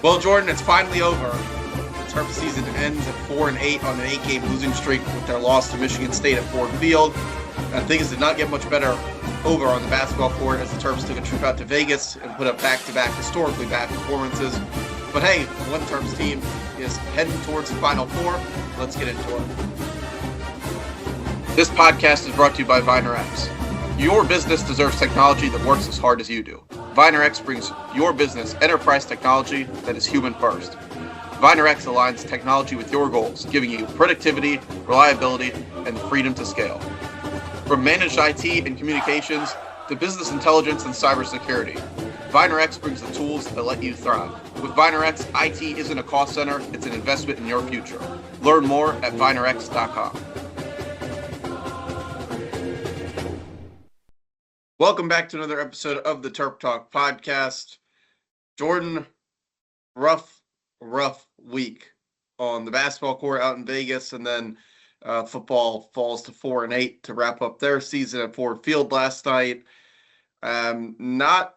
Well, Jordan, it's finally over. The Terp season ends at 4-8 on an 8-game losing streak with their loss to Michigan State at Ford Field. And things did not get much better over on the basketball court as the Terps took a trip out to Vegas and put up back-to-back historically bad performances. But hey, one Terps team is heading towards the Final Four. Let's get into it. This podcast is brought to you by VinerX. Your business deserves technology that works as hard as you do. VinerX brings your business enterprise technology that is human first. VinerX aligns technology with your goals, giving you productivity, reliability, and freedom to scale. From managed IT and communications to business intelligence and cybersecurity, VinerX brings the tools that let you thrive. With VinerX, IT isn't a cost center, it's an investment in your future. Learn more at VinerX.com. Welcome back to another episode of the Terptalk podcast. Jordan, rough week on the basketball court out in Vegas, and then football falls to 4-8 to wrap up their season at Ford Field last night. Not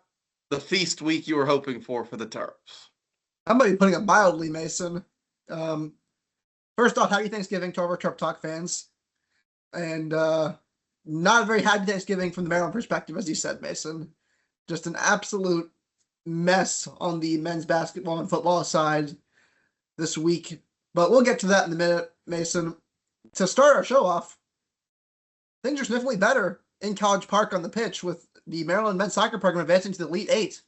the feast week you were hoping for the Terps. I might be putting it mildly, Mason. First off, happy Thanksgiving to all our Terptalk fans. And not a very happy Thanksgiving from the Maryland perspective, as you said, Mason. Just an absolute mess on the men's basketball and football side this week. But we'll get to that in a minute, Mason. To start our show off, things are significantly better in College Park on the pitch with the Maryland men's soccer program advancing to the Elite Eight.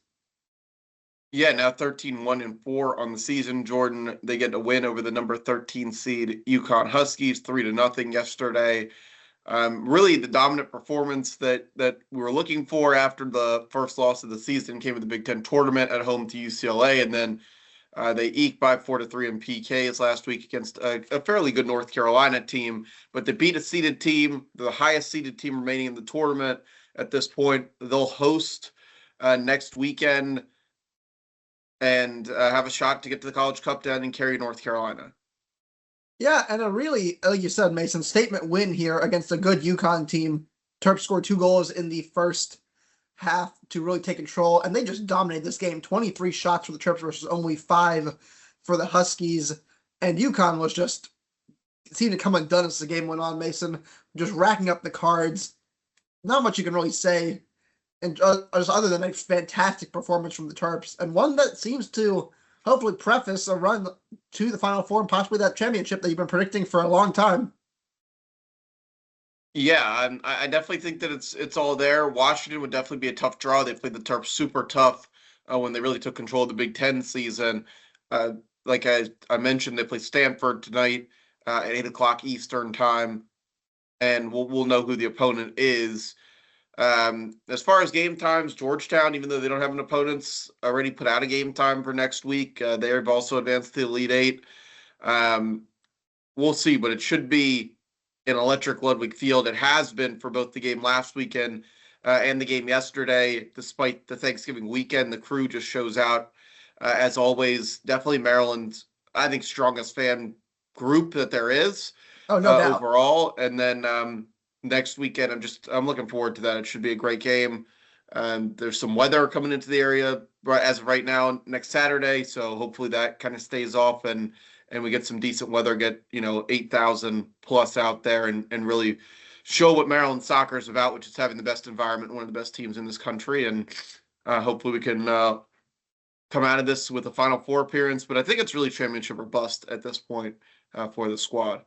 Yeah, now 13-1-4 on the season, Jordan. They get a win over the number 13 seed UConn Huskies, 3-0 yesterday. Really the dominant performance that we were looking for after the first loss of the season came with the Big Ten tournament at home to UCLA, and then they eked by 4-3 in PKs last week against a fairly good North Carolina team, but they beat a seeded team, the highest seeded team remaining in the tournament at this point. They'll host next weekend and have a shot to get to the College Cup down in Cary, North Carolina. Yeah, and a really, like you said, Mason, statement win here against a good UConn team. Terps scored 2 goals in the first half to really take control, and they just dominated this game. 23 shots for the Terps versus only 5 for the Huskies, and UConn was just seemed to come undone as the game went on, Mason, just racking up the cards. Not much you can really say, and just other than a fantastic performance from the Terps, and one that seems to hopefully preface a run to the Final Four and possibly that championship that you've been predicting for a long time. Yeah, I definitely think that it's all there. Washington would definitely be a tough draw. They played the Terps super tough when they really took control of the Big Ten season. Like I mentioned, they play Stanford tonight at 8 o'clock Eastern time, and we'll know who the opponent is. As far as game times, Georgetown, even though they don't have an opponent, already put out a game time for next week. They have also advanced to the Elite Eight. We'll see, but it should be an electric Ludwig Field. It has been for both the game last weekend and the game yesterday. Despite the Thanksgiving weekend, the crew just shows out as always. Definitely Maryland's, I think, strongest fan group that there is. Oh, no doubt. Overall. And then next weekend, I'm looking forward to that. It should be a great game. There's some weather coming into the area as of right now next Saturday, so hopefully that kind of stays off and we get some decent weather, get 8,000 plus out there and really show what Maryland soccer is about, which is having the best environment, one of the best teams in this country, and hopefully we can come out of this with a Final Four appearance. But I think it's really championship or bust at this point for the squad.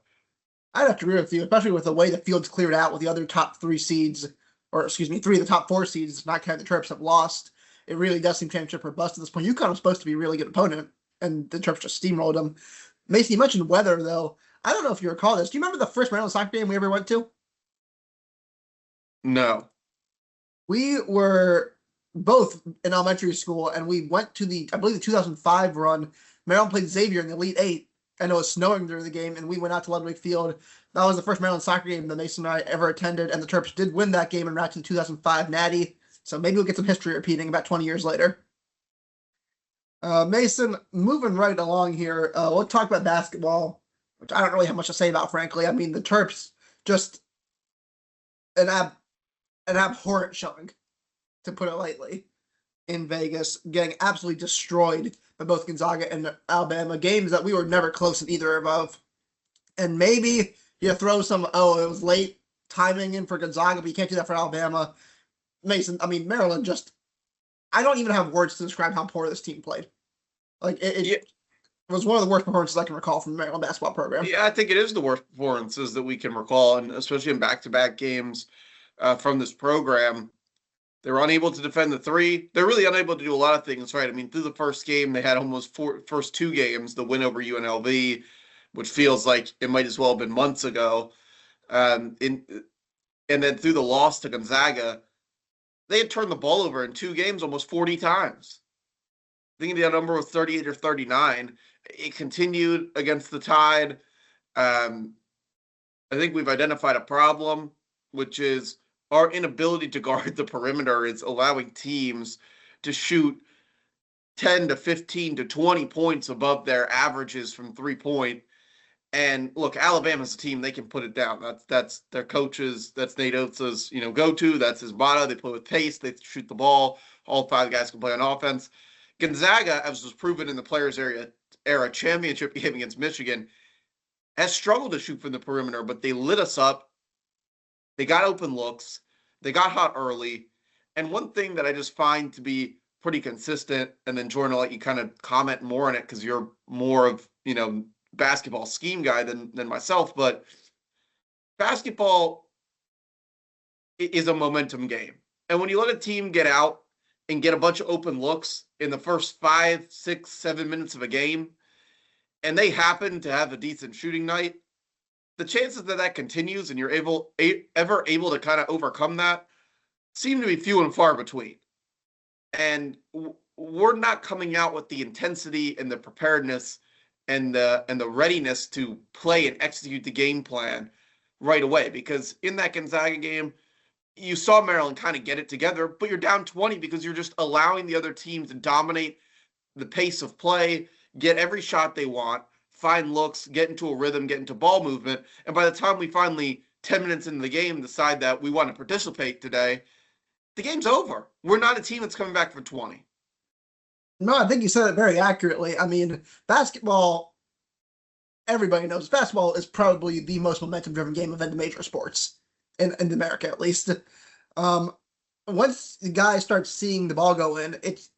I'd have to agree with you, especially with the way the field's cleared out with the other top 3 seeds, or excuse me, 3 of the top 4 seeds, not counting the Terps, have lost. It really does seem championship or bust at this point. UConn was supposed to be a really good opponent, and the Terps just steamrolled them. Mason, you mentioned weather, though. I don't know if you recall this. Do you remember the first Maryland soccer game we ever went to? No. We were both in elementary school, and we went to the 2005 run. Maryland played Xavier in the Elite Eight, and it was snowing during the game, and we went out to Ludwig Field. That was the first Maryland soccer game that Mason and I ever attended, and the Terps did win that game and route to the 2005 Natty. So maybe we'll get some history repeating about 20 years later. Mason, moving right along here, we'll talk about basketball, which I don't really have much to say about, frankly. I mean, the Terps, just an abhorrent showing, to put it lightly. in Vegas, getting absolutely destroyed by both Gonzaga and Alabama, games that we were never close in either of. And maybe you throw some, oh, it was late timing in for Gonzaga, but you can't do that for Alabama. Mason, I mean, Maryland just, I don't even have words to describe how poor this team played. Like, Yeah, it was one of the worst performances I can recall from the Maryland basketball program. yeah, I think it is the worst performances that we can recall, and especially in back-to-back games from this program. They were unable to defend the three. They're really unable to do a lot of things right. I mean, through the first game, they had almost first two games, the win over UNLV, which feels like it might as well have been months ago. In And then through the loss to Gonzaga, they had turned the ball over in two games almost 40 times. I think the number was 38 or 39. It continued against the Tide. Um, I think we've identified a problem, which is our inability to guard the perimeter is allowing teams to shoot 10 to 15 to 20 points above their averages from 3 point. And look, Alabama's a team, they can put it down. That's their coaches, that's Nate Oates' go-to, that's his motto. They play with pace, they shoot the ball. All five guys can play on offense. Gonzaga, as was proven in the Players era championship game against Michigan, has struggled to shoot from the perimeter, but they lit us up. They got open looks. They got hot early. And one thing that I just find to be pretty consistent, and then Jordan, I'll let you kind of comment more on it because you're more of, basketball scheme guy than myself, but basketball is a momentum game. And when you let a team get out and get a bunch of open looks in the first 5, 6, 7 minutes of a game, and they happen to have a decent shooting night, the chances that continues and you're ever able to kind of overcome that seem to be few and far between. And we're not coming out with the intensity and the preparedness and the readiness to play and execute the game plan right away. Because in that Gonzaga game, you saw Maryland kind of get it together, but you're down 20 because you're just allowing the other team to dominate the pace of play, get every shot they want, find looks, get into a rhythm, get into ball movement. And by the time we finally, 10 minutes into the game, decide that we want to participate today, the game's over. We're not a team that's coming back for 20. No, I think you said it very accurately. I mean, basketball, everybody knows basketball is probably the most momentum-driven game of any major sports in America, at least. Once the guy starts seeing the ball go in, it's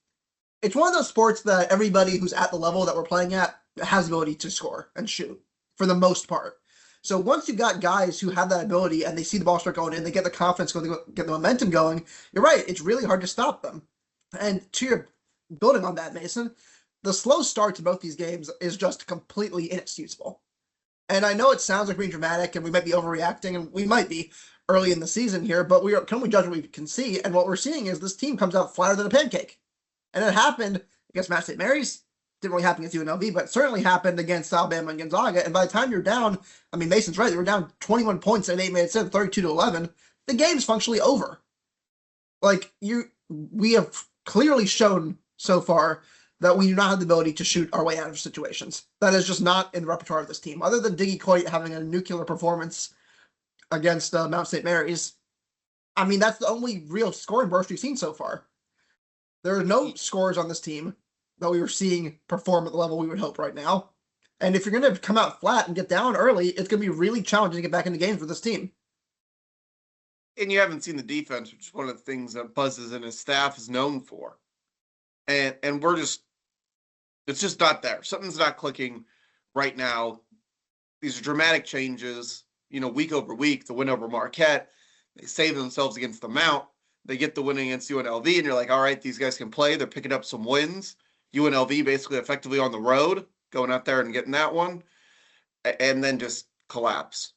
one of those sports that everybody who's at the level that we're playing at has the ability to score and shoot for the most part. So once you've got guys who have that ability and they see the ball start going in, they get the confidence going, they get the momentum going, you're right, it's really hard to stop them. And to your building on that, Mason, the slow start to both these games is just completely inexcusable. And I know it sounds like being dramatic and we might be overreacting, and we might be early in the season here, but we can only judge what we can see. And what we're seeing is this team comes out flatter than a pancake. And it happened against Mass St. Mary's. Didn't really happen against UNLV, but it certainly happened against Alabama and Gonzaga. And by the time you're down, I mean, Mason's right, they were down 21 points in 8 minutes in, 32-11. The game's functionally over. Like, we have clearly shown so far that we do not have the ability to shoot our way out of situations. That is just not in the repertoire of this team. Other than Diggy Coit having a nuclear performance against Mount St. Mary's, I mean, that's the only real scoring burst we've seen so far. There are no scores on this team that we were seeing perform at the level we would hope right now. And if you're going to come out flat and get down early, it's going to be really challenging to get back into games with this team. And you haven't seen the defense, which is one of the things that Buzzes and his staff is known for. And we're just, it's just not there. Something's not clicking right now. These are dramatic changes, week over week. The win over Marquette, they save themselves against the Mount. They get the win against UNLV, and you're like, all right, these guys can play. They're picking up some wins. UNLV basically effectively on the road, going out there and getting that one, and then just collapse.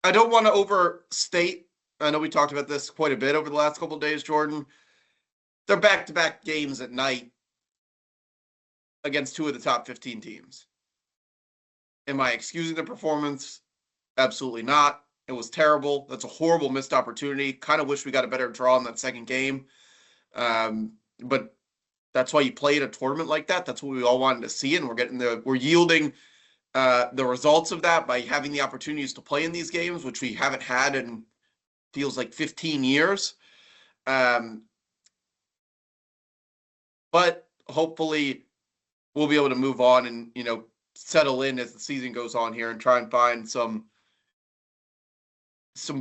I don't want to overstate. I know we talked about this quite a bit over the last couple of days, Jordan. They're back-to-back games at night against two of the top 15 teams. Am I excusing the performance? Absolutely not. It was terrible. That's a horrible missed opportunity. Kind of wish we got a better draw in that second game. But that's why you play in a tournament like that. That's what we all wanted to see, and we're yielding the results of that by having the opportunities to play in these games, which we haven't had in feels like 15 years. but hopefully we'll be able to move on and, settle in as the season goes on here and try and find some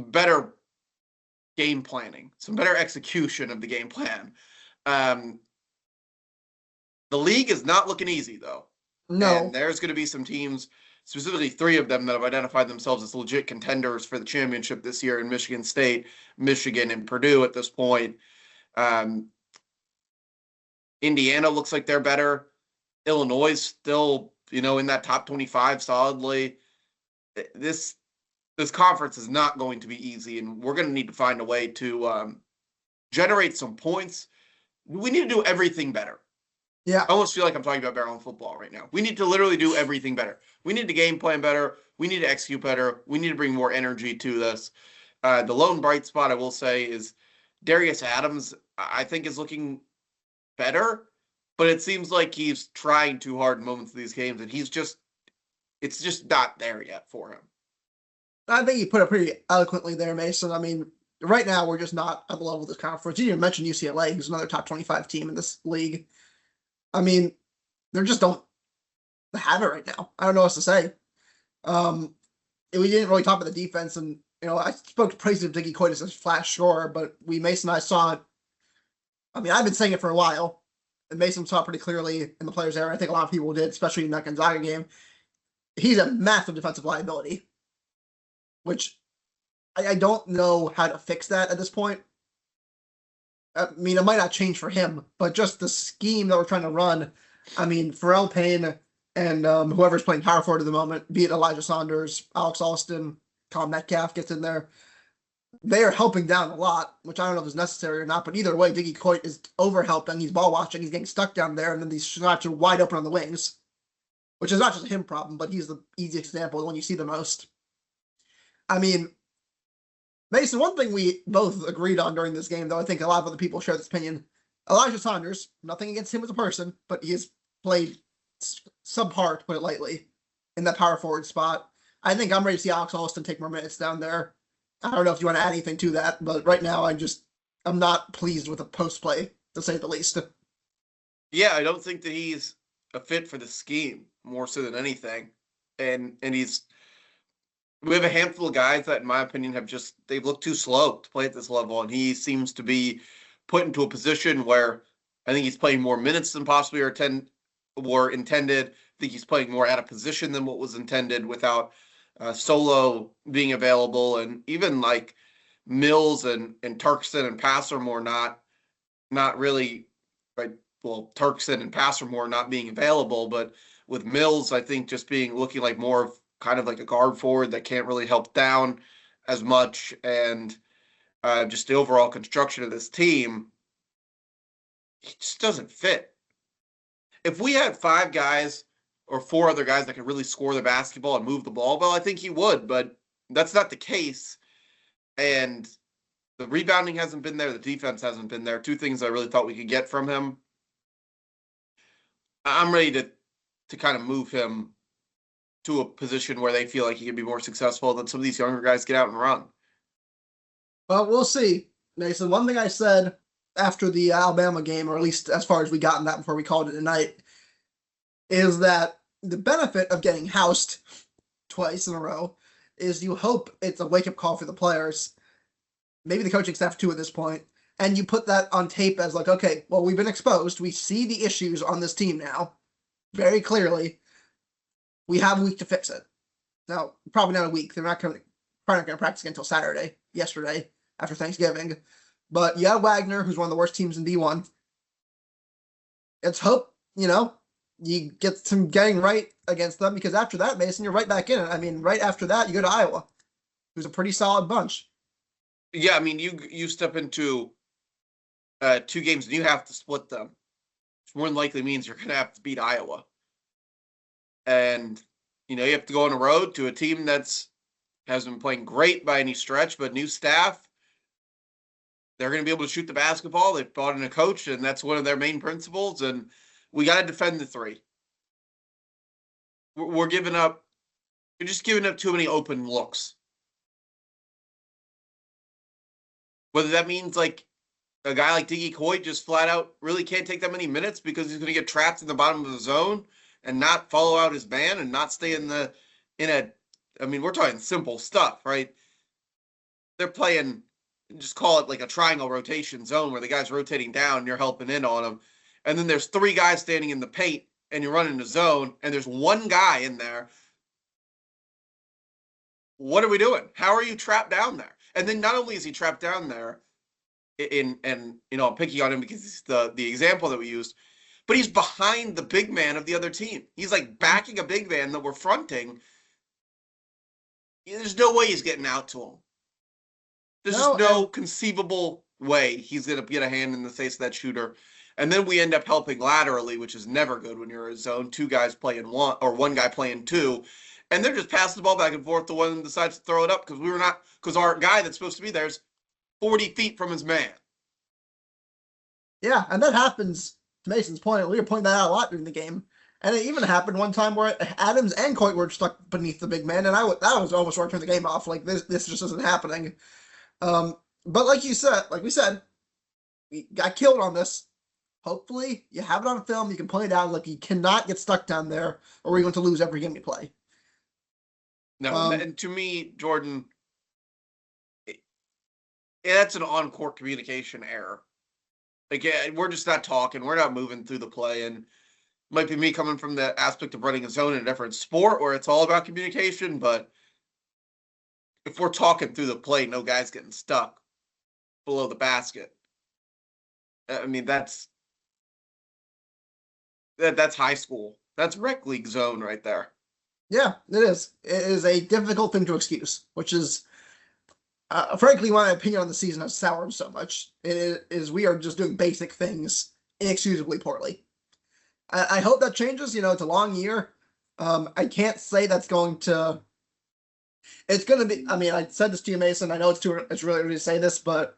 better game planning, some better execution of the game plan. Um, the league is not looking easy though, and No. there's going to be some teams, specifically three of them, that have identified themselves as legit contenders for the championship this year in Michigan State, Michigan, and Purdue at this point. Um, Indiana looks like they're better. Illinois still, in that top 25 solidly. This this conference is not going to be easy, and we're going to need to find a way to generate some points. We need to do everything better. Yeah. I almost feel like I'm talking about Maryland football right now. We need to literally do everything better. We need to game plan better. We need to execute better. We need to bring more energy to this. The lone bright spot I will say is Darius Adams. I think is looking better, but it seems like he's trying too hard in moments of these games, and it's just not there yet for him. I think you put it pretty eloquently there, Mason. I mean, right now we're just not at the level of this conference. You didn't even mention UCLA, who's another top 25 team in this league. I mean, they just don't have it right now. I don't know what to say. We didn't really talk about the defense, and I spoke to praise of Diggy Coitus as flash scorer, but Mason and I saw it. I mean, I've been saying it for a while, and Mason saw it pretty clearly in the players' era. I think a lot of people did, especially in that Gonzaga game. He's a massive defensive liability, which I don't know how to fix that at this point. I mean, it might not change for him, but just the scheme that we're trying to run. I mean, Pharrell Payne and whoever's playing power forward at the moment, be it Elijah Saunders, Alex Alston, Colin Metcalf gets in there. They are helping down a lot, which I don't know if is necessary or not, but either way, Diggy Coit is over-helping. He's ball watching. He's getting stuck down there, and then these shots are wide open on the wings, which is not just a him problem, but he's the easiest example, the one you see the most. I mean, Mason, one thing we both agreed on during this game, though I think a lot of other people share this opinion, Elijah Saunders, nothing against him as a person, but he has played subpar, to put it lightly, in that power forward spot. I think I'm ready to see Alex Alston take more minutes down there. I don't know if you want to add anything to that, but right now I'm not pleased with the post play, to say the least. Yeah, I don't think that he's a fit for the scheme more so than anything. And we have a handful of guys that, in my opinion, they've looked too slow to play at this level, and he seems to be put into a position where I think he's playing more minutes than possibly were intended. I think he's playing more out of position than what was intended without Solo being available, and even like Mills and Turkson and Passermore not really right. Well, Turkson and Passermore not being available, but with Mills, I think just looking like more of kind of like a guard forward that can't really help down as much, and just the overall construction of this team, it just doesn't fit. If we had five guys or four other guys that could really score the basketball and move the ball well, I think he would, but that's not the case. And the rebounding hasn't been there. The defense hasn't been there. Two things I really thought we could get from him. I'm ready to kind of move him to a position where they feel like he can be more successful than some of these younger guys get out and run. Well, we'll see, Mason. One thing I said after the Alabama game, or at least as far as we got in that before we called it a night, is that the benefit of getting housed twice in a row is you hope it's a wake-up call for the players, maybe the coaching staff too at this point, and you put that on tape as like, okay, well, we've been exposed. We see the issues on this team now very clearly. We have a week to fix it. Now, probably not a week. They're probably not going to practice again until yesterday, after Thanksgiving. But you have Wagner, who's one of the worst teams in D1. Let's hope, you get some getting right against them, because after that, Mason, you're right back in it. I mean, right after that, you go to Iowa, who's a pretty solid bunch. Yeah, I mean, you step into 2 games and you have to split them, which more than likely means you're going to have to beat Iowa. And, you have to go on the road to a team hasn't been playing great by any stretch, but new staff. They're going to be able to shoot the basketball. They've brought in a coach, and that's one of their main principles. And we got to defend the three. We're giving up. We're just giving up too many open looks. Whether that means like a guy like Diggy Coit just flat out really can't take that many minutes because he's going to get trapped in the bottom of the zone and not follow out his man and not stay in a. I mean, we're talking simple stuff, right? They're playing, just call it like a triangle rotation zone where the guy's rotating down and you're helping in on him. And then there's three guys standing in the paint and you're running the zone and there's one guy in there. What are we doing? How are you trapped down there? And then not only is he trapped down there, and I'm picking on him because it's the example that we used, but he's behind the big man of the other team. He's like backing a big man that we're fronting. There's no way he's getting out to him. There's just no conceivable way he's going to get a hand in the face of that shooter. And then we end up helping laterally, which is never good when you're in a zone. Two guys playing one, or one guy playing two. And they're just passing the ball back and forth. The one decides to throw it up because our guy that's supposed to be there is 40 feet from his man. Yeah, and that happens, to Mason's point. We were pointing that out a lot during the game. And it even happened one time where Adams and Coit were stuck beneath the big man, and that was almost where I turned the game off. Like, this just isn't happening. But like we said, we got killed on this. Hopefully, you have it on film. You can point it out. Like, you cannot get stuck down there, or we're going to lose every game you play. No, and to me, Jordan, that's an on-court communication error. Again, we're just not talking. We're not moving through the play, and it might be me coming from the aspect of running a zone in a different sport where it's all about communication. But if we're talking through the play, no guy's getting stuck below the basket. I mean, that's high school. That's rec league zone right there. Yeah, it is. It is a difficult thing to excuse, which is, frankly, my opinion on the season has soured so much. It is we are just doing basic things inexcusably poorly. I hope that changes. It's a long year. I can't say that's going to. It's going to be. I mean, I said this to you, Mason. I know it's really early to say this, but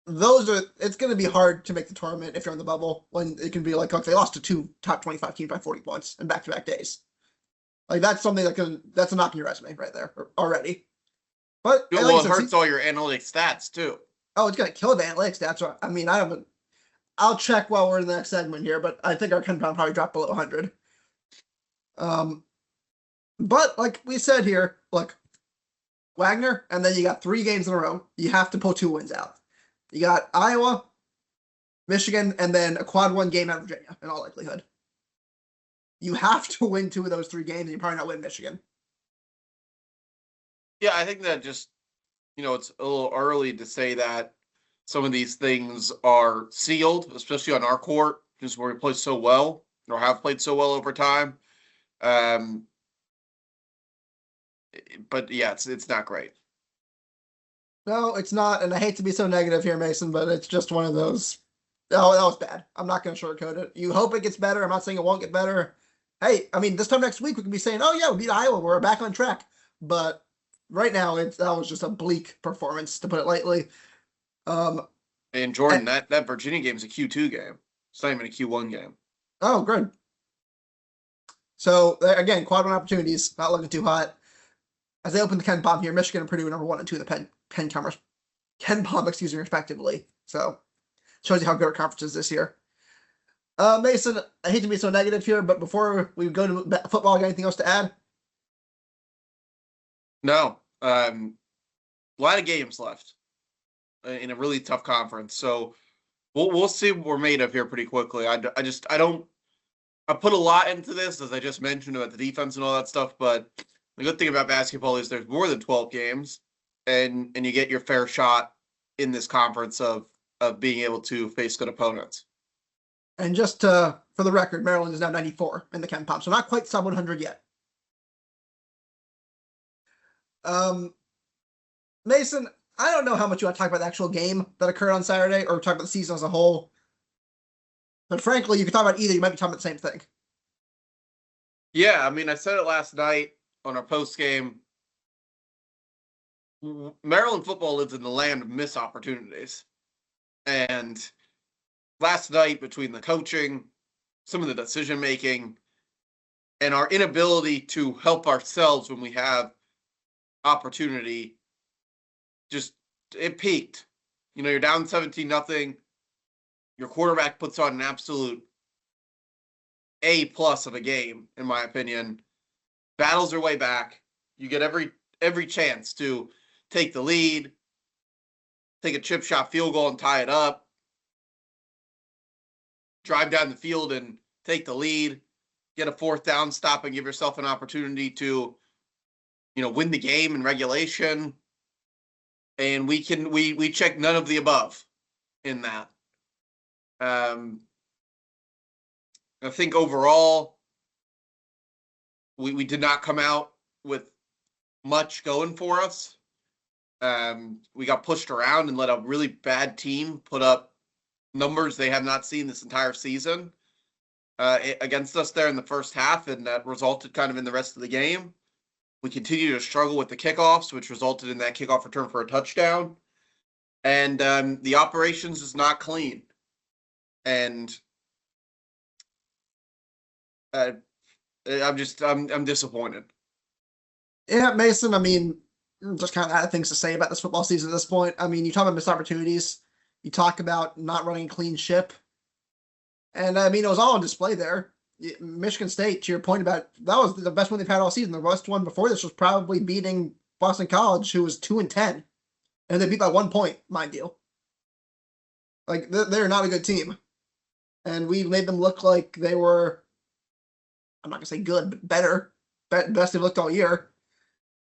it's going to be hard to make the tournament if you're on the bubble when it can be like they lost to two top 25 teams by 40 points in back-to-back days. Like, that's something that's a knock in your resume right there already. But it hurts all your analytic stats too. Oh, it's gonna kill the analytics stats. I mean, I'll check while we're in the next segment here, but I think our KenPom probably dropped below 100. But like we said here, look, Wagner, and then you got 3 games in a row. You have to pull 2 wins out. You got Iowa, Michigan, and then a quad 1 game at Virginia, in all likelihood. You have to win 2 of those 3 games, and you probably not win Michigan. Yeah, I think that just, it's a little early to say that some of these things are sealed, especially on our court, just where we play so well, or have played so well over time. But yeah, it's not great. No, it's not, and I hate to be so negative here, Mason, but it's just one of those. Oh, that was bad. I'm not going to sugarcoat it. You hope it gets better. I'm not saying it won't get better. Hey, I mean, this time next week we could be saying, "Oh yeah, we beat Iowa. We're back on track." But right now, that was just a bleak performance, to put it lightly. And Jordan, that Virginia game is a Q2 game. It's not even a Q1 game. Oh, good. So again, quad 1 opportunities, not looking too hot. As they open the KenPom here, Michigan and Purdue number 1 and 2 in the KenPom, respectively. So shows you how good our conference is this year. Mason, I hate to be so negative here, but before we go to football, got anything else to add? No. A lot of games left in a really tough conference. So we'll see what we're made of here pretty quickly. I put a lot into this, as I just mentioned, about the defense and all that stuff, but the good thing about basketball is there's more than 12 games, and you get your fair shot in this conference of being able to face good opponents. And just for the record, Maryland is now 94 in the KenPom, so not quite sub 100 yet. Mason, I don't know how much you want to talk about the actual game that occurred on Saturday, or talk about the season as a whole. But frankly, you could talk about either. You might be talking about the same thing. Yeah, I mean, I said it last night on our post game. Maryland football lives in the land of missed opportunities. And last night, between the coaching, some of the decision making, and our inability to help ourselves when we have opportunity, just it peaked. You're down 17-0. Your quarterback puts on an absolute A+ of a game, in my opinion. Battles their way back. You get every chance to take the lead, take a chip shot field goal and tie it up, drive down the field and take the lead, get a 4th down stop and give yourself an opportunity to, win the game in regulation. And we check none of the above in that. I think overall, we did not come out with much going for us. We got pushed around and let a really bad team put up numbers they have not seen this entire season against us there in the first half, and that resulted kind of in the rest of the game. We continue to struggle with the kickoffs, which resulted in that kickoff return for a touchdown. And the operations is not clean. And I'm disappointed. Yeah, Mason, I mean, just kind of out of things to say about this football season at this point. I mean, you talk about missed opportunities. You talk about not running a clean ship. And I mean, it was all on display there. Michigan State, to your point about, that was the best one they've had all season. The worst one before this was probably beating Boston College, who was 2-10. And they beat by 1 point, mind you. Like, they're not a good team. And we made them look like they were, I'm not going to say good, but better. Best they've looked all year.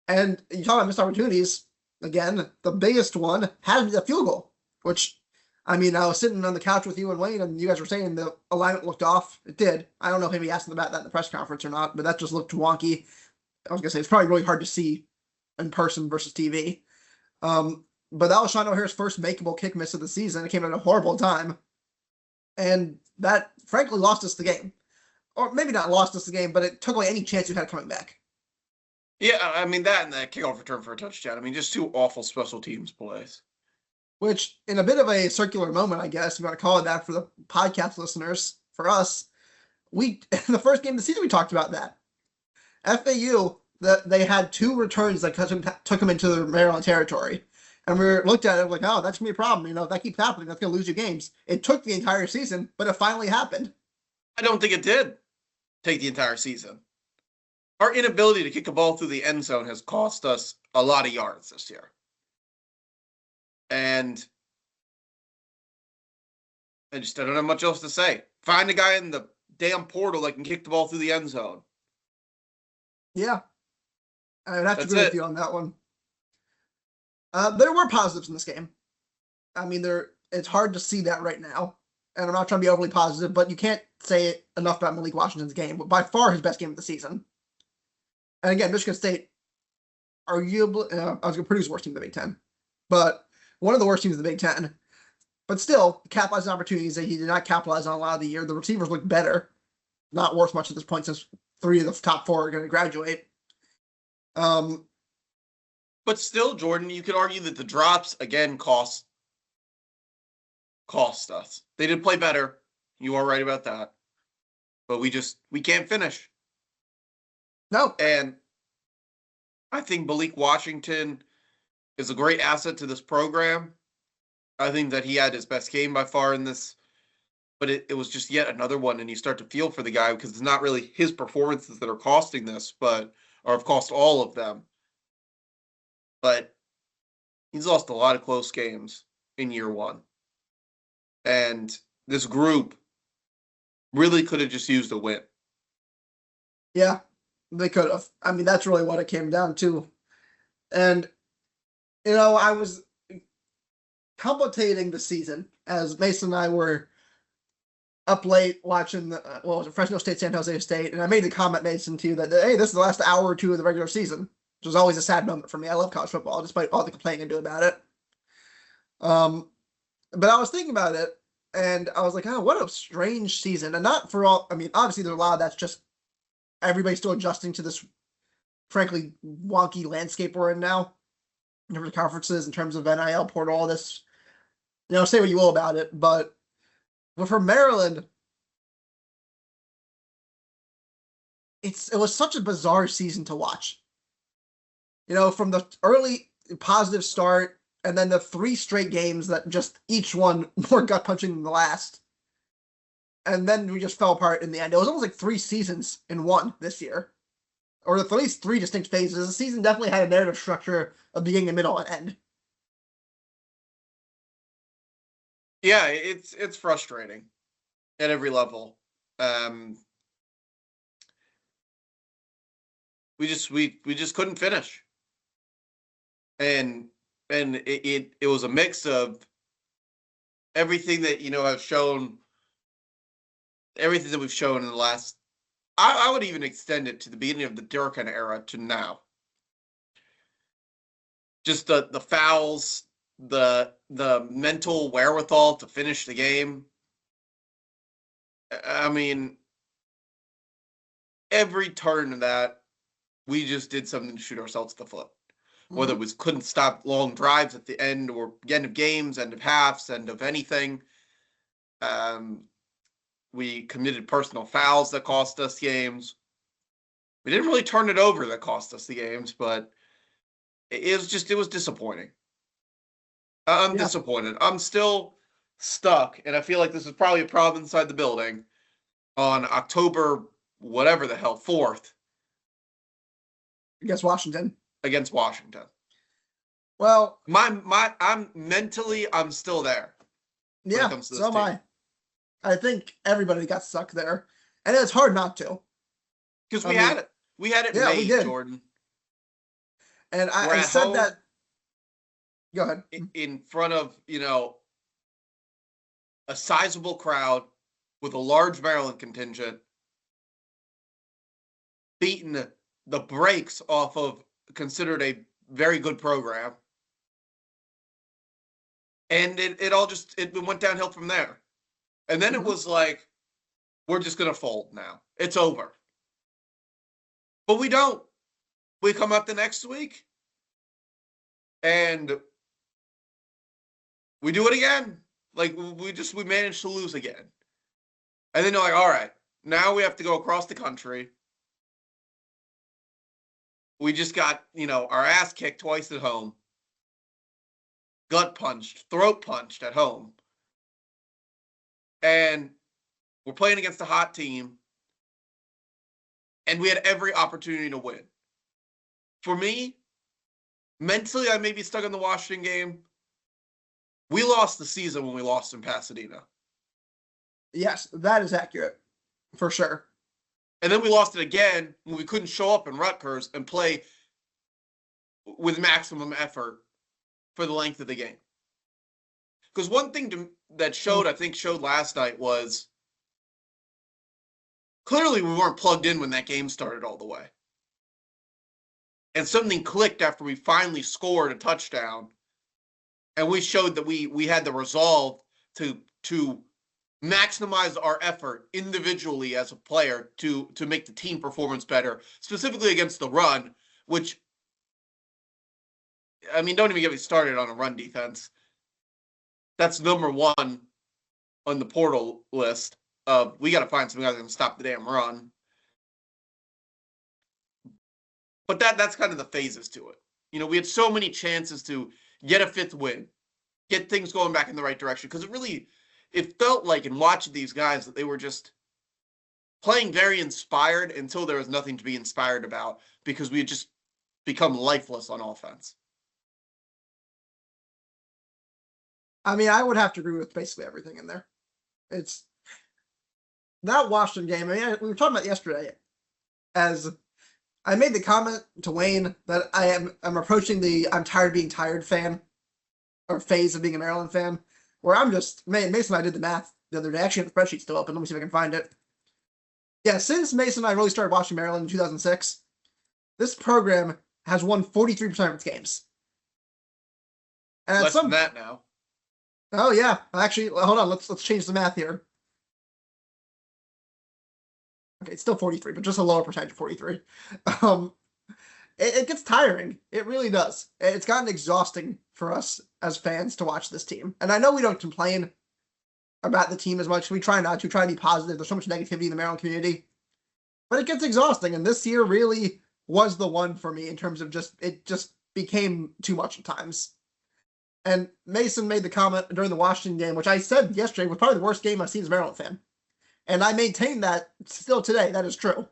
And you talk about missed opportunities. Again, the biggest one had to be the field goal, which, I mean, I was sitting on the couch with you and Wayne, and you guys were saying the alignment looked off. It did. I don't know if anybody asked them about that in the press conference or not, but that just looked wonky. I was going to say, it's probably really hard to see in person versus TV. But that was Sean O'Hare's first makeable kick miss of the season. It came at a horrible time. And that, frankly, lost us the game. Or maybe not lost us the game, but it took away any chance you had coming back. Yeah, I mean, that and that kickoff return for a touchdown. I mean, just 2 awful special teams plays. Which, in a bit of a circular moment, I guess, if you want to call it that for the podcast listeners, for us, in the first game of the season, we talked about that. FAU, they had 2 returns that took them into the Maryland territory. And we looked at it like, oh, that's going to be a problem. If that keeps happening, that's going to lose you games. It took the entire season, but it finally happened. I don't think it did take the entire season. Our inability to kick a ball through the end zone has cost us a lot of yards this year. And I don't have much else to say. Find a guy in the damn portal that can kick the ball through the end zone. Yeah. I would have to agree with you on that one. There were positives in this game. I mean, it's hard to see that right now. And I'm not trying to be overly positive, but you can't say enough about Malik Washington's game. But by far his best game of the season. And again, Michigan State, arguably, I was going to produce worst team in the Big Ten. But one of the worst teams in the Big Ten. But still, capitalized on opportunities that he did not capitalize on a lot of the year. The receivers look better. Not worth much at this point since 3 of the top 4 are going to graduate. But still, Jordan, you could argue that the drops, again, cost us. They did play better. You are right about that. But we can't finish. No. And I think Malik Washington is a great asset to this program. I think that he had his best game by far in this, but it was just yet another one, and you start to feel for the guy because it's not really his performances that are costing this, or have cost all of them. But he's lost a lot of close games in year 1. And this group really could have just used a win. Yeah, they could have. I mean, that's really what it came down to. And, I was contemplating the season as Mason and I were up late watching Fresno State, San Jose State. And I made the comment, Mason, to you that, hey, this is the last hour or 2 of the regular season, which was always a sad moment for me. I love college football, despite all the complaining I do about it. But I was thinking about it, and I was like, oh, what a strange season. And not for all, I mean, obviously there's a lot of that's just everybody's still adjusting to this, frankly, wonky landscape we're in now. In terms of conferences, in terms of NIL portal, all this, say what you will about it. But for Maryland, it was such a bizarre season to watch. From the early positive start, and then the 3 straight games that just each one more gut punching than the last. And then we just fell apart in the end. It was almost like 3 seasons in one this year, or at least 3 distinct phases. The season definitely had a narrative structure of beginning, middle, and end. Yeah, it's frustrating at every level. We just couldn't finish, and it was a mix of everything that have shown, everything that we've shown in the last. I would even extend it to the beginning of the Durkin era to now. Just the fouls, the mental wherewithal to finish the game. I mean, every turn of that, we just did something to shoot ourselves in the foot. Whether it was couldn't stop long drives at the end or end of games, end of halves, end of anything. We committed personal fouls that cost us games. We didn't really turn it over that cost us the games, but it was disappointing. I'm disappointed. I'm still stuck, and I feel like this is probably a problem inside the building on October, whatever the hell, 4th. Against Washington. Against Washington. Well, I'm still there. Yeah, so am I. I think everybody got stuck there, and it's hard not to. Because we had it. We had it made, we did. Jordan. And I said that. Go ahead. In front of, a sizable crowd with a large Maryland contingent, beating the brakes off of considered a very good program. And it all just went downhill from there. And then it was like, we're just going to fold now. It's over. But we don't. We come up the next week and we do it again. Like, we managed to lose again. And then you're like, all right, now we have to go across the country. We just got, our ass kicked twice at home. Gut punched, throat punched at home. And we're playing against a hot team. And we had every opportunity to win. For me, mentally, I may be stuck in the Washington game. We lost the season when we lost in Pasadena. Yes, that is accurate. For sure. And then we lost it again when we couldn't show up in Rutgers and play with maximum effort for the length of the game. Because one thing that showed last night was clearly we weren't plugged in when that game started all the way. And something clicked after we finally scored a touchdown. And we showed that we had the resolve to maximize our effort individually as a player to make the team performance better, specifically against the run, which, I mean, don't even get me started on a run defense. That's number 1 on the portal list of we got to find some guys that can stop the damn run. But that's kind of the phases to it. We had so many chances to get a 5th win, get things going back in the right direction. Because it felt like in watching these guys that they were just playing very inspired until there was nothing to be inspired about because we had just become lifeless on offense. I mean, I would have to agree with basically everything in there. It's that Washington game. I mean, we were talking about yesterday as I made the comment to Wayne that I'm approaching the I'm tired being tired fan or phase of being a Maryland fan, where I'm just, Mason and I did the math the other day. Actually, the spreadsheet's still open. Let me see if I can find it. Yeah, since Mason and I really started watching Maryland in 2006, this program has won 43% of its games. And less than that now. Oh yeah, actually, hold on. Let's change the math here. Okay, it's still 43, but just a lower percentage of 43. It gets tiring. It really does. It's gotten exhausting for us as fans to watch this team. And I know we don't complain about the team as much. We try not to. Try to be positive. There's so much negativity in the Maryland community. But it gets exhausting. And this year really was the one for me in terms of it just became too much at times. And Mason made the comment during the Washington game, which I said yesterday was probably the worst game I've seen as a Maryland fan. And I maintain that still today. That is true.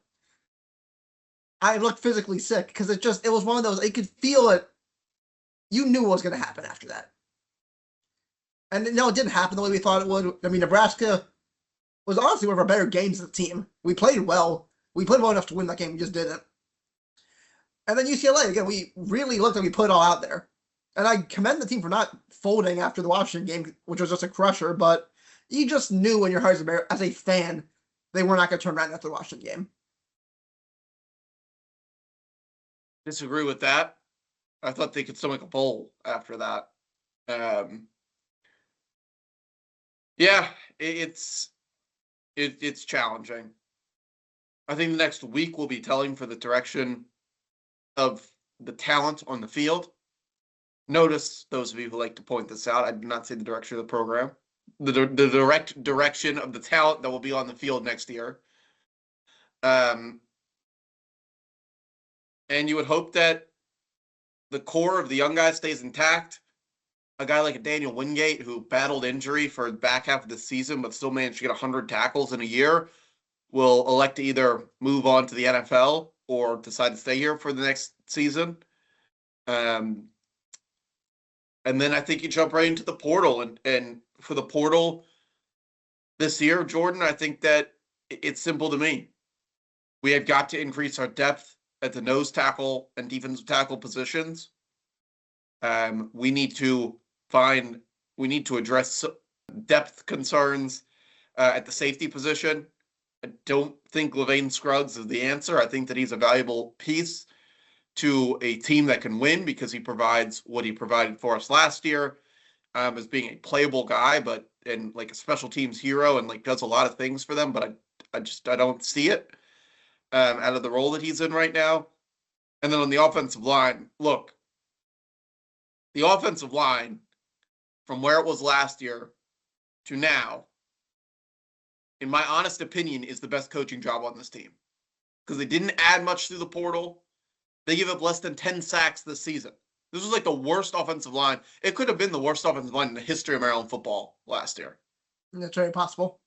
I looked physically sick because it was one of those, you could feel it. You knew what was going to happen after that. And no, it didn't happen the way we thought it would. I mean, Nebraska was honestly one of our better games as a team. We played well. We played well enough to win that game. We just didn't. And then UCLA, again, we really looked like we put it all out there. And I commend the team for not folding after the Washington game, which was just a crusher, but you just knew in your heart as a fan, they were not going to turn around after the Washington game. Disagree with that. I thought they could still make a bowl after that. Yeah, it's challenging. I think the next week will be telling for the direction of the talent on the field. Notice, those of you who like to point this out, I did not say the direction of the program. The direct direction of the talent that will be on the field next year. And you would hope that the core of the young guys stays intact. A guy like a Daniel Wingate, who battled injury for the back half of the season but still managed to get 100 tackles in a year, will elect to either move on to the NFL or decide to stay here for the next season. And then I think you jump right into the portal. And for the portal this year, Jordan, I think that it's simple to me. We have got to increase our depth at the nose tackle and defensive tackle positions. We need to address depth concerns at the safety position. I don't think Levain Scruggs is the answer. I think that he's a valuable piece to a team that can win because he provides what he provided for us last year, as being a playable guy, and like a special teams hero, and like does a lot of things for them. But I don't see it out of the role that he's in right now. And then on the offensive line, look, the offensive line from where it was last year to now, in my honest opinion, is the best coaching job on this team because they didn't add much through the portal. They give up less than 10 sacks this season. This was like the worst offensive line. It could have been the worst offensive line in the history of Maryland football last year. That's very possible.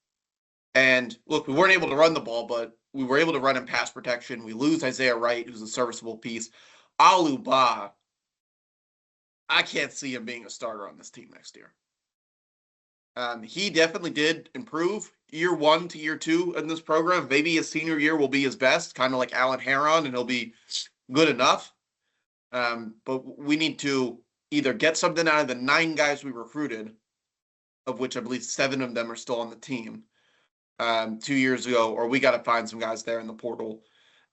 And look, we weren't able to run the ball, but we were able to run in pass protection. We lose Isaiah Wright, who's a serviceable piece. Aluba, I can't see him being a starter on this team next year. He definitely did improve year 1 to year 2 in this program. Maybe his senior year will be his best, kind of like Alan Heron, and he'll be good enough. But we need to either get something out of the 9 guys we recruited, of which I believe 7 of them are still on the team 2 years ago, or we got to find some guys there in the portal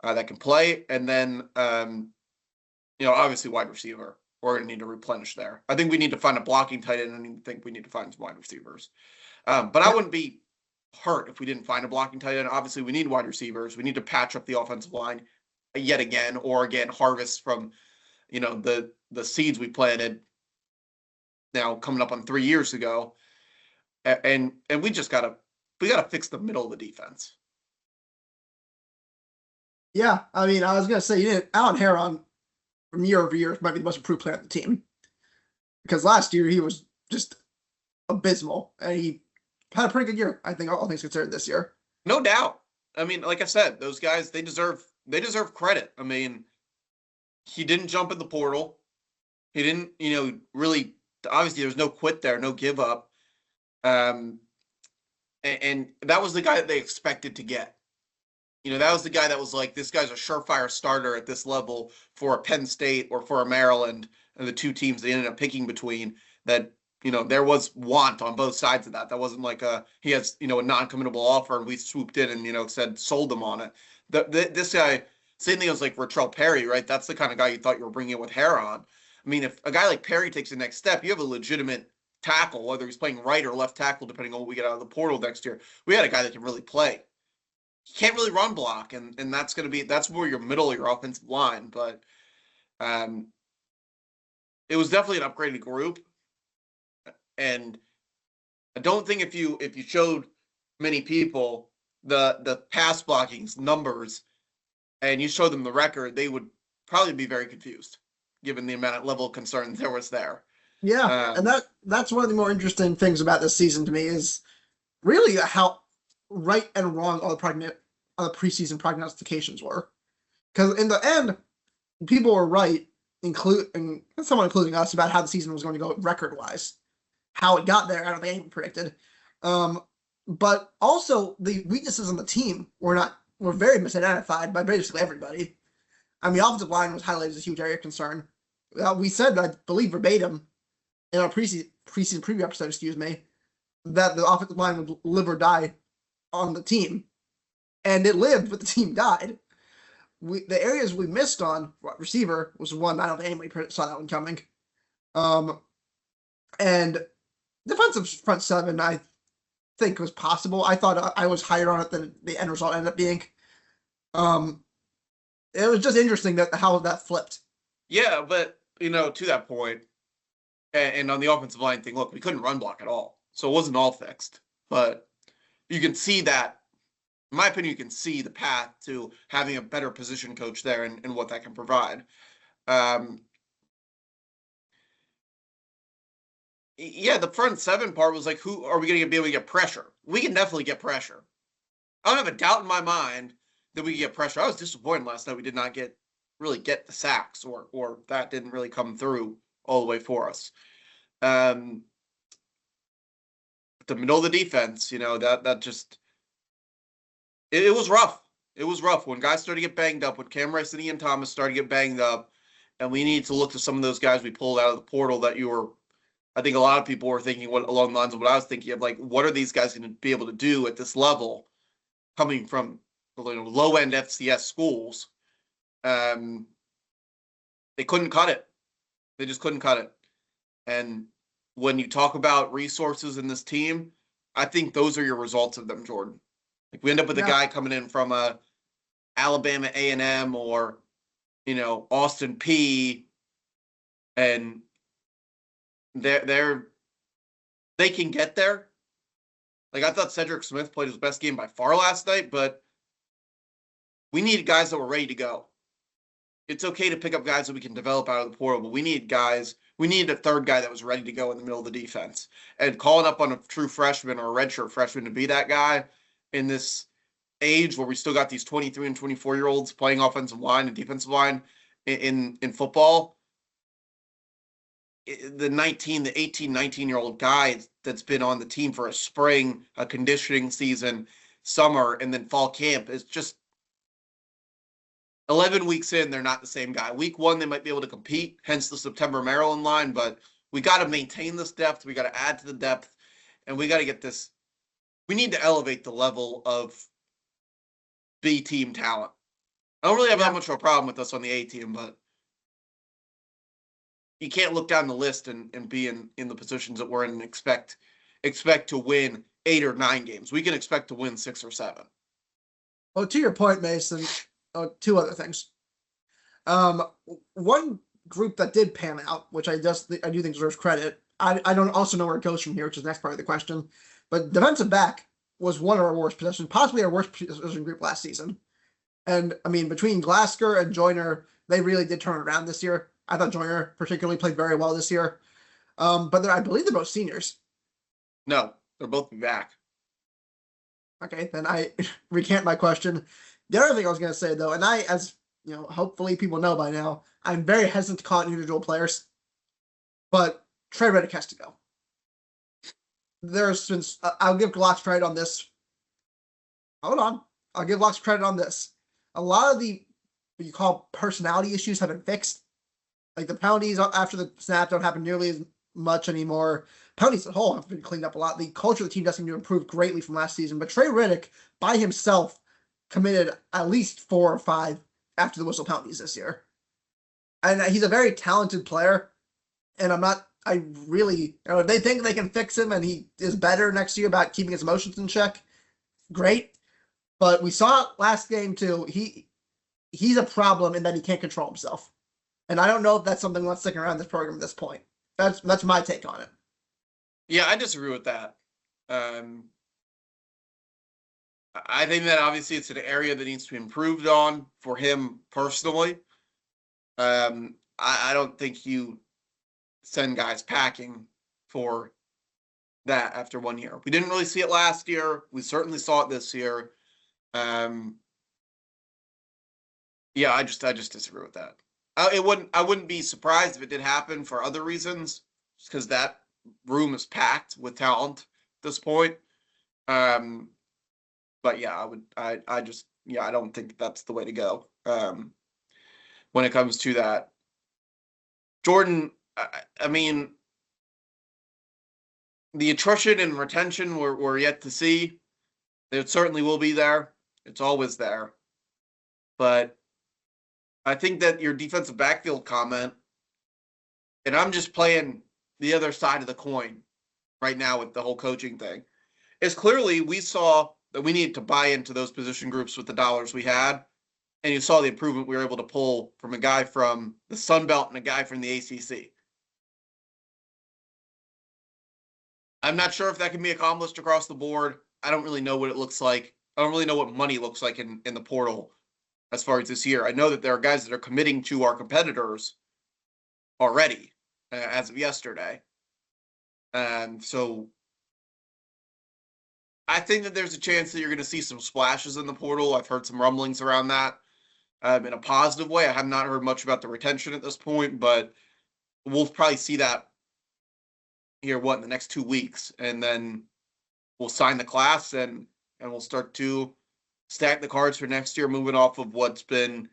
that can play. And then, obviously wide receiver. We're going to need to replenish there. I think we need to find a blocking tight end, and I think we need to find some wide receivers. But I wouldn't be hurt if we didn't find a blocking tight end. Obviously, we need wide receivers. We need to patch up the offensive line yet again, or again, harvest from, the seeds we planted now coming up on 3 years ago. And we just got to fix the middle of the defense. Yeah, I mean, I was going to say, Alan Heron from year over year might be the most improved player on the team. Because last year he was just abysmal, and he had a pretty good year, I think, all things considered, this year. No doubt. I mean, like I said, those guys, they deserve credit. I mean, he didn't jump in the portal. He didn't, really, obviously there's no quit there, no give up. And that was the guy that they expected to get. That was the guy that was like, this guy's a surefire starter at this level for a Penn State or for a Maryland, and the 2 teams they ended up picking between that. There was want on both sides of that. That wasn't like he has, a non-committable offer and we swooped in and, said, sold them on it. This guy, same thing as like Ratrell Perry, right? That's the kind of guy you thought you were bringing in with Heron. I mean, if a guy like Perry takes the next step, you have a legitimate tackle, whether he's playing right or left tackle, depending on what we get out of the portal next year. We had a guy that can really play. He can't really run block, and that's where your middle of your offensive line. But it was definitely an upgraded group. And I don't think if you showed many people the pass blocking numbers and you showed them the record, they would probably be very confused, given the amount of level of concern there was there. Yeah, and Um, that's one of the more interesting things about this season to me is really how right and wrong all the preseason prognostications were. Because in the end, people were right, including someone including us, about how the season was going to go record wise. How it got there, I don't think anyone predicted. Um, but also the weaknesses on the team were very misidentified by basically everybody. I mean, the offensive line was highlighted as a huge area of concern. We said, I believe verbatim, in our preseason preview episode, excuse me, that the offensive line would live or die on the team, and it lived, but the team died. The areas we missed on receiver was one I don't think anybody saw that one coming. Um, and defensive front seven, I think was possible. I thought I was higher on it than the end result ended up being. Um, it was just interesting that how that flipped. yeah, but to that point, and on the offensive line thing, look, we couldn't run block at all, so it wasn't all fixed. But you can see that, in my opinion, you can see the path to having a better position coach there and what that can provide. Um, yeah, the front seven part was like, who are we going to be able to get pressure? We can definitely get pressure. I don't have a doubt in my mind that we can get pressure. I was disappointed last night we did not really get the sacks, or that didn't really come through all the way for us. The middle of the defense, that just it was rough. It was rough when guys started to get banged up. When Cam Rice and Ian Thomas started to get banged up, and we need to look to some of those guys we pulled out of the portal that you were. I think a lot of people were thinking along the lines of what I was thinking of, like, what are these guys going to be able to do at this level, coming from low end FCS schools? Um, they couldn't cut it. They just couldn't cut it. And when you talk about resources in this team, I think those are your results of them, Jordan. Like, we end up with a Yeah, guy coming in from a Alabama A&M or Austin P, and they're they can get there. Like, I thought Cedric Smith played his best game by far last night, but we need guys that were ready to go. It's okay to pick up guys that we can develop out of the portal, but we need guys. We need a third guy that was ready to go in the middle of the defense. And calling up on a true freshman or a redshirt freshman to be that guy in this age where we still got these 23 and 24-year-olds playing offensive line and defensive line in football. The 18, 19-year-old guy that's been on the team for a spring, a conditioning season, summer, and then fall camp is just 11 weeks in, they're not the same guy. Week one, they might be able to compete, hence the September Maryland line, but we got to maintain this depth. We got to add to the depth, and we got to get this. We need to elevate the level of B team talent. I don't really have that yeah. much of a problem with us on the A team, but you can't look down the list and be in the positions that we're in and expect to win 8 or 9 games. We can expect to win 6 or 7. Well, to your point, Mason, two other things. Um, One group that did pan out, which I do think deserves credit. I don't also know where it goes from here, which is the next part of the question. But defensive back was one of our worst positions, possibly our worst position group last season. And I mean, between Glasker and Joyner, they really did turn around this year. I thought Joyner particularly played very well this year. But I believe they're both seniors. No, they're both back. Okay, then I recant my question. The other thing I was going to say, though, and as you know, hopefully people know by now, I'm very hesitant to call it individual players, but Trey Riddick has to go. There's been, I'll give lots of credit on this. Hold on. I'll give lots of credit on this. A lot of the, what you call personality issues have been fixed. Like the penalties after the snap don't happen nearly as much anymore. Penalties as a whole have been cleaned up a lot. The culture of the team does seem to improve greatly from last season, but Trey Riddick by himself committed at least 4 or 5 after the whistle penalties this year. And he's a very talented player. And I really, if they think they can fix him and he is better next year about keeping his emotions in check, great. But we saw it last game too. He's a problem in that he can't control himself. And I don't know if that's something that's sticking around this program at this point. That's my take on it. Yeah, I disagree with that. I think that obviously it's an area that needs to be improved on for him personally. I don't think you send guys packing for that after 1 year. We didn't really see it last year. We certainly saw it this year. Yeah, I just disagree with that. I wouldn't be surprised if it did happen for other reasons, because that room is packed with talent at this point. But yeah, I don't think that's the way to go. When it comes to that, Jordan, I mean, the attrition and retention we're yet to see. It certainly will be there. It's always there. But I think that your defensive backfield comment, and I'm just playing the other side of the coin right now with the whole coaching thing, is clearly we saw that we needed to buy into those position groups with the dollars we had. And you saw the improvement we were able to pull from a guy from the Sun Belt and a guy from the ACC. I'm not sure if that can be accomplished across the board. I don't really know what it looks like. I don't really know what money looks like in the portal as far as this year. I know that there are guys that are committing to our competitors already as of yesterday. And so I think that there's a chance that you're going to see some splashes in the portal. I've heard some rumblings around that in a positive way. I have not heard much about the retention at this point, but we'll probably see that here, in the next 2 weeks. And then we'll sign the class and we'll start to stack the cards for next year, moving off of what's been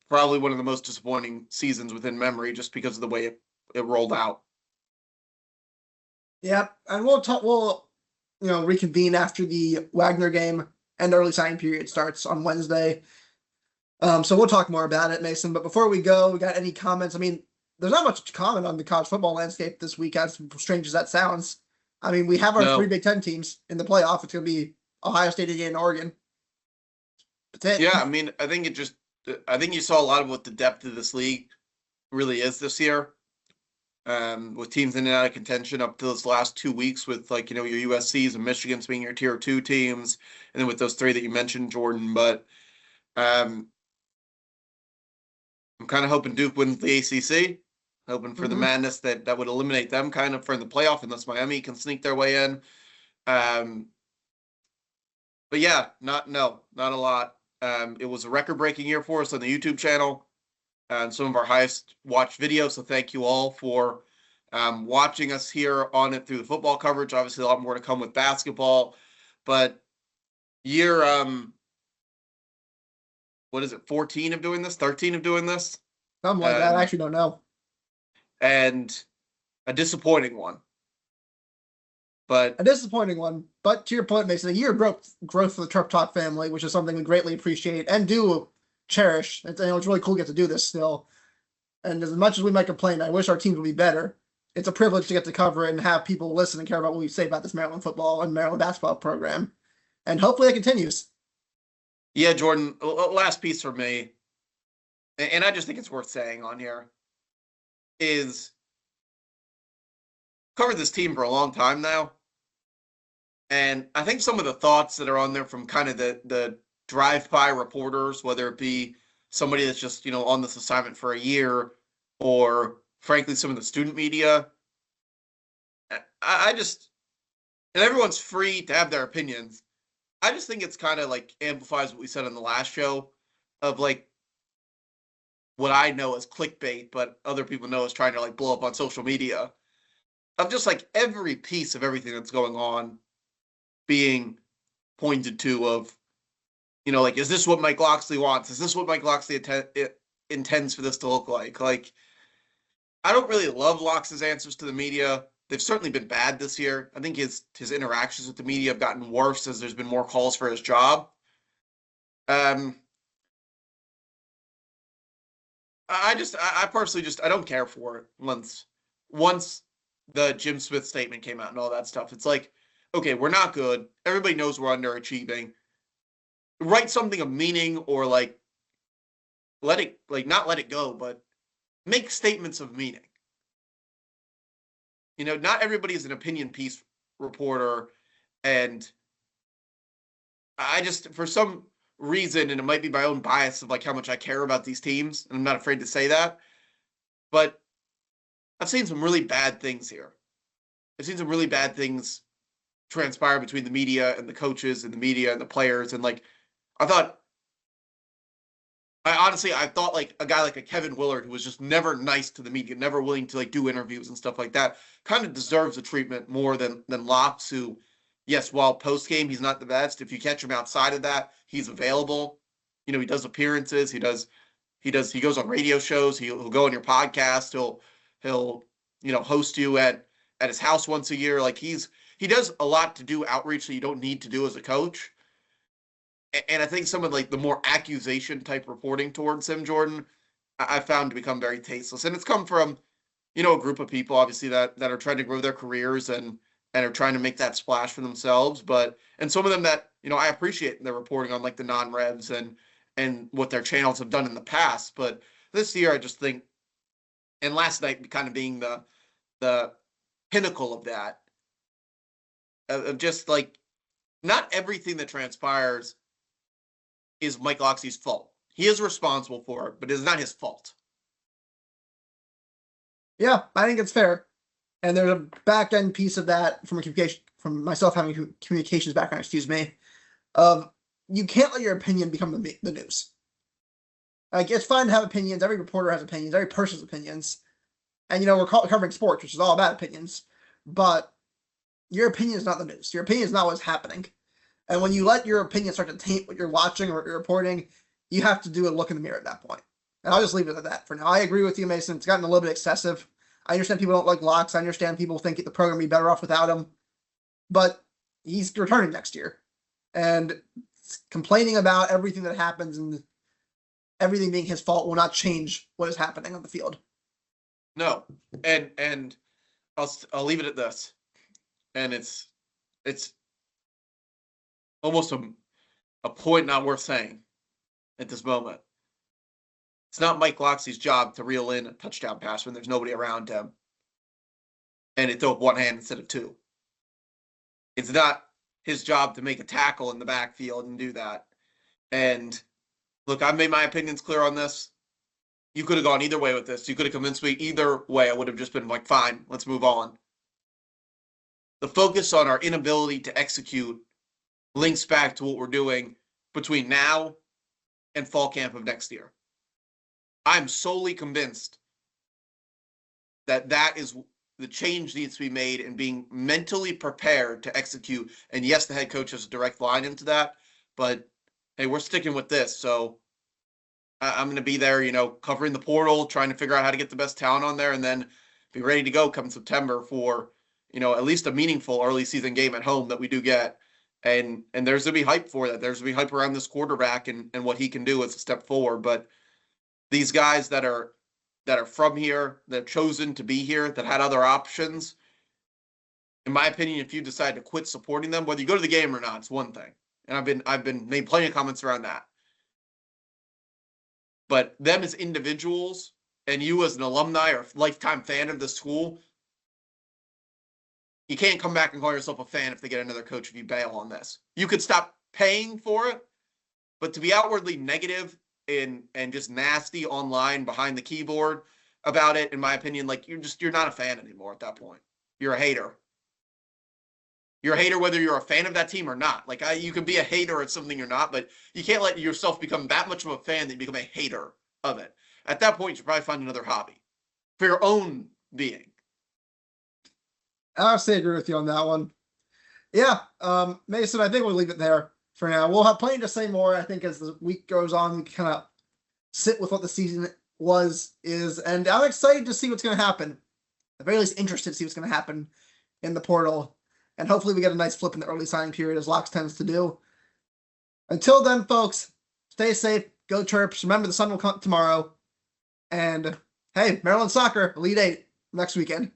probably one of the most disappointing seasons within memory, just because of the way it rolled out. Yep, and we'll reconvene after the Wagner game and early signing period starts on Wednesday. So we'll talk more about it, Mason. But before we go, we got any comments? I mean, there's not much to comment on the college football landscape this week, as strange as that sounds. I mean, we have our 3 Big Ten teams in the playoff. It's going to be Ohio State, Indiana, and Oregon. That's it. Yeah, I mean, I think you saw a lot of what the depth of this league really is this year. With teams in and out of contention up to those last 2 weeks, with your USC's and Michigan's being your tier 2 teams, and then with those 3 that you mentioned, Jordan. But I'm kind of hoping Duke wins the ACC, hoping for the madness that would eliminate them kind of from the playoff, unless Miami can sneak their way in. But yeah, not a lot. It was a record-breaking year for us on the YouTube channel. And some of our highest watched videos. So thank you all for watching us here on it through the football coverage. Obviously, a lot more to come with basketball. But year, 14 of doing this? 13 of doing this? Something like that. I actually don't know. And a disappointing one. But a disappointing one. But to your point, Mason, a year of growth for the Terptalk family, which is something we greatly appreciate and do cherish. It's really cool to get to do this still. And as much as we might complain, I wish our teams would be better. It's a privilege to get to cover it and have people listen and care about what we say about this Maryland football and Maryland basketball program. And hopefully it continues. Yeah, Jordan, last piece for me, and I just think it's worth saying on here, is covered this team for a long time now. And I think some of the thoughts that are on there from kind of the drive-by reporters, whether it be somebody that's just, on this assignment for a year, or frankly, some of the student media. I just, and everyone's free to have their opinions. I just think it's kind of amplifies what we said on the last show of what I know as clickbait, but other people know as trying to blow up on social media, of just every piece of everything that's going on being pointed to of, is this what Mike Locksley wants? Is this what Mike Locksley intends for this to look like? I don't really love Locke's answers to the media. They've certainly been bad this year. I think his interactions with the media have gotten worse as there's been more calls for his job. I personally I don't care for it once the Jim Smith statement came out and all that stuff. It's okay, we're not good. Everybody knows we're underachieving. Write something of meaning, or let it not let it go, but make statements of meaning. Not everybody is an opinion piece reporter, and I just, for some reason, and it might be my own bias of how much I care about these teams, and I'm not afraid to say that, but I've seen some really bad things here. I've seen some really bad things transpire between the media and the coaches and the media and the players. And like, I thought, I thought like a guy like a Kevin Willard, who was just never nice to the media, never willing to like do interviews and stuff like that, kind of deserves a treatment more than Locks, who, yes, while post game he's not the best, if you catch him outside of that, he's available. He does appearances. He goes on radio shows. He'll go on your podcast. He'll host you at his house once a year. Like he does a lot to do outreach that you don't need to do as a coach. And I think some of like the more accusation type reporting towards him, Jordan, I found to become very tasteless. And it's come from, a group of people obviously that are trying to grow their careers and are trying to make that splash for themselves. And some of them that, I appreciate their reporting on like the non-revs and what their channels have done in the past. But this year I just think, and last night kind of being the pinnacle of that, of just like, not everything that transpires is Mike Locksley's fault. He is responsible for it, but it's not his fault. Yeah, I think it's fair. And there's a back end piece of that from a communication, from myself having a communications background, excuse me, of you can't let your opinion become the news. Like, it's fine to have opinions. Every reporter has opinions. Every person has opinions. And, we're covering sports, which is all about opinions. But your opinion is not the news. Your opinion is not what's happening. And when you let your opinion start to taint what you're watching or what you're reporting, you have to do a look in the mirror at that point. And I'll just leave it at that for now. I agree with you, Mason. It's gotten a little bit excessive. I understand people don't like Locks. I understand people think the program would be better off without him. But he's returning next year. And complaining about everything that happens and everything being his fault will not change what is happening on the field. No. And I'll leave it at this. And it's almost a point not worth saying at this moment. It's not Mike Locksley's job to reel in a touchdown pass when there's nobody around him and to throw up one hand instead of two. It's not his job to make a tackle in the backfield and do that. And look, I've made my opinions clear on this. You could have gone either way with this. You could have convinced me either way. I would have just been like, fine, let's move on. The focus on our inability to execute links back to what we're doing between now and fall camp of next year. I'm solely convinced that is the change needs to be made and being mentally prepared to execute. And yes, the head coach has a direct line into that, but hey, we're sticking with this. So I'm going to be there, covering the portal, trying to figure out how to get the best talent on there, and then be ready to go come September for, at least a meaningful early season game at home that we do get. And there's going to be hype for that. There's going to be hype around this quarterback and what he can do as a step forward. But these guys that are from here, that have chosen to be here, that had other options, in my opinion, if you decide to quit supporting them, whether you go to the game or not, it's one thing. And I've been made plenty of comments around that. But them as individuals and you as an alumni or lifetime fan of the school, you can't come back and call yourself a fan if they get another coach if you bail on this. You could stop paying for it, but to be outwardly negative and just nasty online behind the keyboard about it, in my opinion, like you're not a fan anymore at that point. You're a hater. You're a hater whether you're a fan of that team or not. Like you can be a hater at something you're not, but you can't let yourself become that much of a fan that you become a hater of it. At that point, you should probably find another hobby for your own being. I honestly agree with you on that one. Yeah, Mason, I think we'll leave it there for now. We'll have plenty to say more, I think, as the week goes on. We can kind of sit with what the season is, and I'm excited to see what's going to happen. At the very least, interested to see what's going to happen in the portal, and hopefully we get a nice flip in the early signing period, as Locks tends to do. Until then, folks, stay safe, go Terps. Remember, the sun will come tomorrow, and hey, Maryland soccer, Elite Eight next weekend.